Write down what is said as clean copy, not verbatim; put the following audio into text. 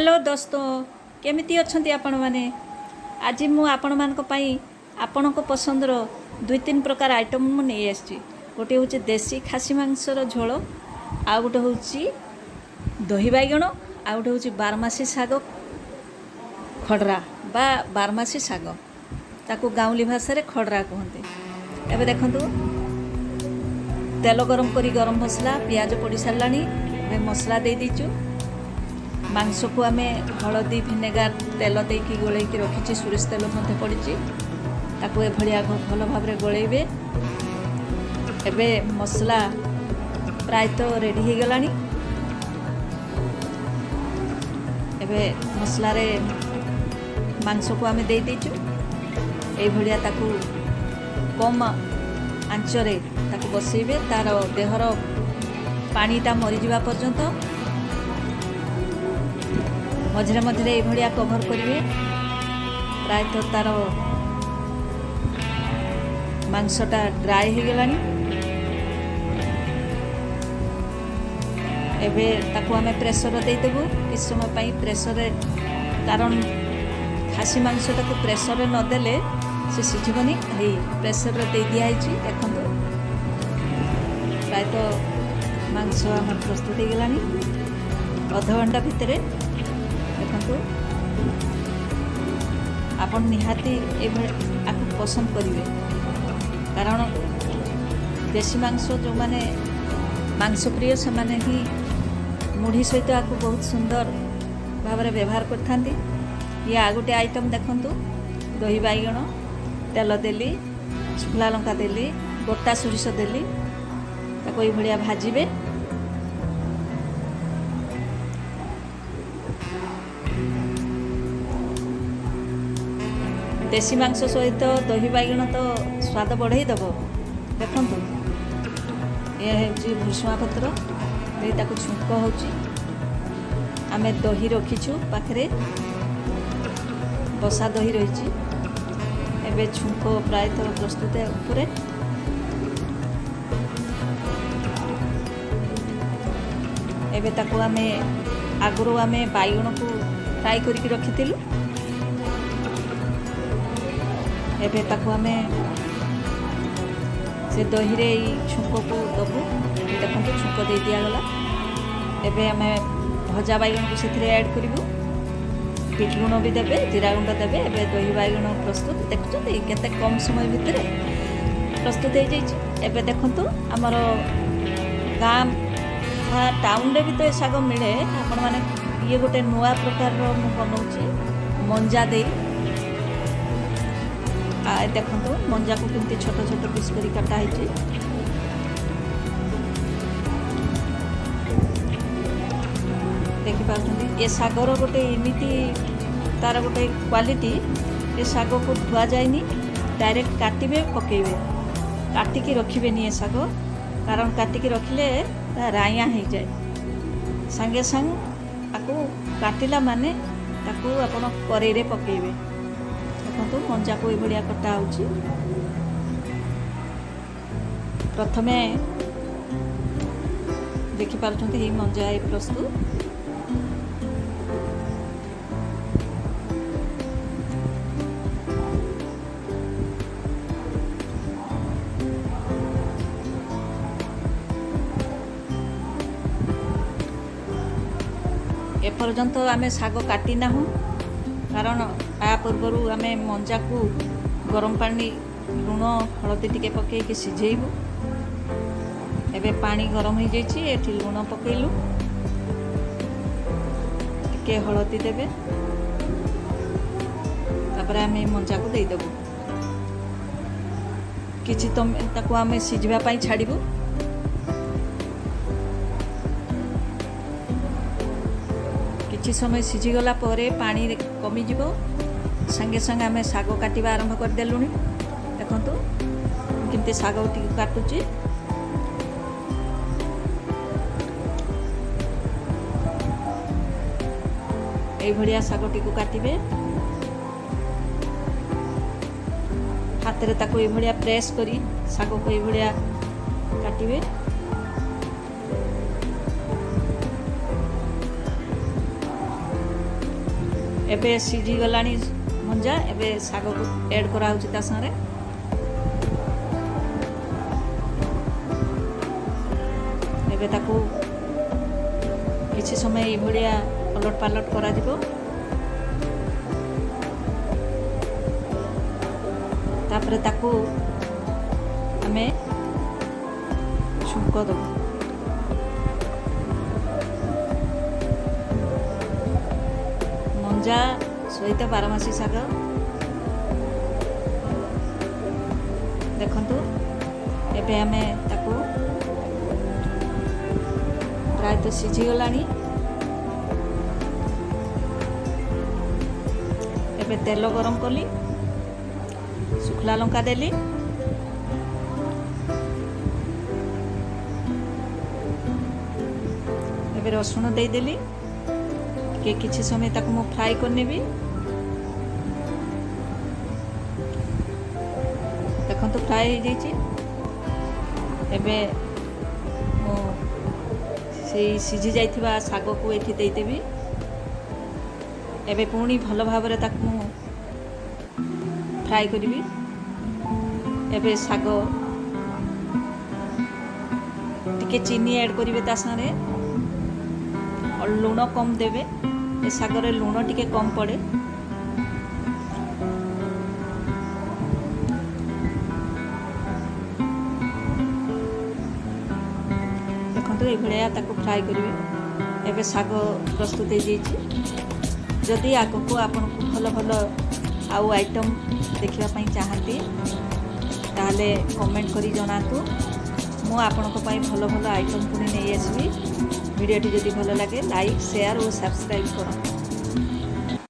Hello दोस्तों केमिति अछंती आपण माने आज मु आपण मानक पई आपणक पसंदर दुई तीन प्रकार आइटम मु नहीं आसी गोटे हूँ देसी खासी मांसर झोल आ गोटे हूँ दही बैगण आ गोटे हूँ बारमासी शाग खडरा बा बारमासी शाग ताकू गाँवली भाषा खडरा कहते। एबे देखंतु तेल गरम करी गरम मसला पियाज पड़ी सारानी मसला दे दीचु मांस को आम हलदी भिनेगार तेल देकी गोल रखी सोरिष तेल पड़ी ताकू एभलिया भल भाव गोलेबे। एबे मसला प्रायतः रेडी हो गलानी। एबे मसला रे मांस को आम दे दीचु ए भलिया ताकू कम आंचरे ताकू बसैबे तार देहर पानीटा मरीजा पर्यंत मझे मझे ये कभर करेंगे। प्रायतः तार मांसटा ड्राए हो गलानी। एबे ताकू आमे प्रेसर देदेबू किस समय प्रेसर कारण खासी मांसटा को प्रेसर नदेले से सिझबनी हे प्रेसर दे दिया देखो प्रायतः मांस आम प्रस्तुत हो गलानी। अध घंटा भितर देखो आप निहाती आपको पसंद करेंगे कारण देसी मांस जो माने मांस प्रिय से माने ही मुढ़ी सहित आपको बहुत सुंदर भाव में व्यवहार करथांती। ये आ गोटे आइटम देखंतु दही बैगण तेल देली शुखला लंका देली गोटा सोरिष देली ताको ये भलिया भाजिबे। देसी मांस सहित दही बैगण तो स्वाद बढ़ई दब। देखु ये हूँ भुसुआ पत्र ताकू छुंक होची आमे दही रखीचु पाखरे बसा दही रही एबे छुंक प्रायतः प्रस्तुत उपरे। एबे ताकू आमे आगुरु आमे बैगण को फ्राई करके रखीलु एबे ताकू आमे से दही रे छुंक को दबू देखो छुंक दे दिगला। एबे आमे भजा बैगण को से ऐड करूँ बीट लुण भी देवे जीरा गुंड देवे। एबे दही बैगण प्रस्तुत देखुं केते कम समय भितर प्रस्तुत हो जाइए। एबे देखंतु आमर गाँ टाउन रे भी तो शाग मिले आपण माने ये गोटे नुआ प्रकार मु बनाऊँगी मंजा दे देखो मंजा को केमती छोट छोट पीस कर काटा है। देखिपार ये सागर गोटे एमती तार गोटे क्वालिटी ये साग को धुआ जाए डायरेक्ट काटे पकेबे काटिकी रखिबे ये साग कारण काटिकी रखिले राया हो जाए सांगे सांग आपको काटिला माने ताकू आपण करेई रे पकेबे। देखो मंजा को ये कटा हो प्रथमे देखिपार मंजा ये प्रस्तुत। एपर्यंत आमे शाग काटी ना कारण आ पूर्वर आमे मंजा को गरम पानी लुण हलदी टिके पकईकि सिझेबू। एबे पानी गरम हो जाइए एठी लुण पकेलु टिके हलदी देबे तापर आमे मंजा को दे देबू किछि ताकू आमे सिझिबा पई छाड़िबू। किछि समय सिझीगला पानी कमी जीव संगे संगे आम शाग काटिबा आरंभ करदेलु। देखु केमती शाग टी काटुची ये शाग टी काटिबे हाथ रे ताको ये प्रेस करी शाग को ये काटिबे। एबे सीझी गलानी मंजा एबे शाग को ऐड करा होची ता संगे एबे ताकू किछि समय ए भलिया पलट पालट करा दिबो तापरे ताकू हमें छुंक दबो मंजा सहित बारमासी शाग देखंतु एबे हमें ताकू प्राय तो सीझी गलानी एबे तेल गरम कली सुखला लंका देली एबे रसुण दे देली के किछि समय तक मु फ्राई करने भी देखो तो फ्राई हो जाइए एबे मु से सीझी जाइथिबा शाग को एठी दे देबी एबे पुणी भल भाव रे ताक मु फ्राई करी एबे शाग टिके चीनी ऐड करिवे ता संगे और लूण कम देवे ए शागरे लूण टिके कम पड़े देखो ये भाया ताको फ्राई करेंगे एबे शाग प्रस्तुत हो जदि आगक आपन को भल भल आउ आइटम देखा चाहती ताहले कमेंट करी जनातु मु आपनक पई भल भल आइटम पुणी नहीं आसबी वीडियोटी जदि भल लगे लाइक शेयर और सब्सक्राइब करो।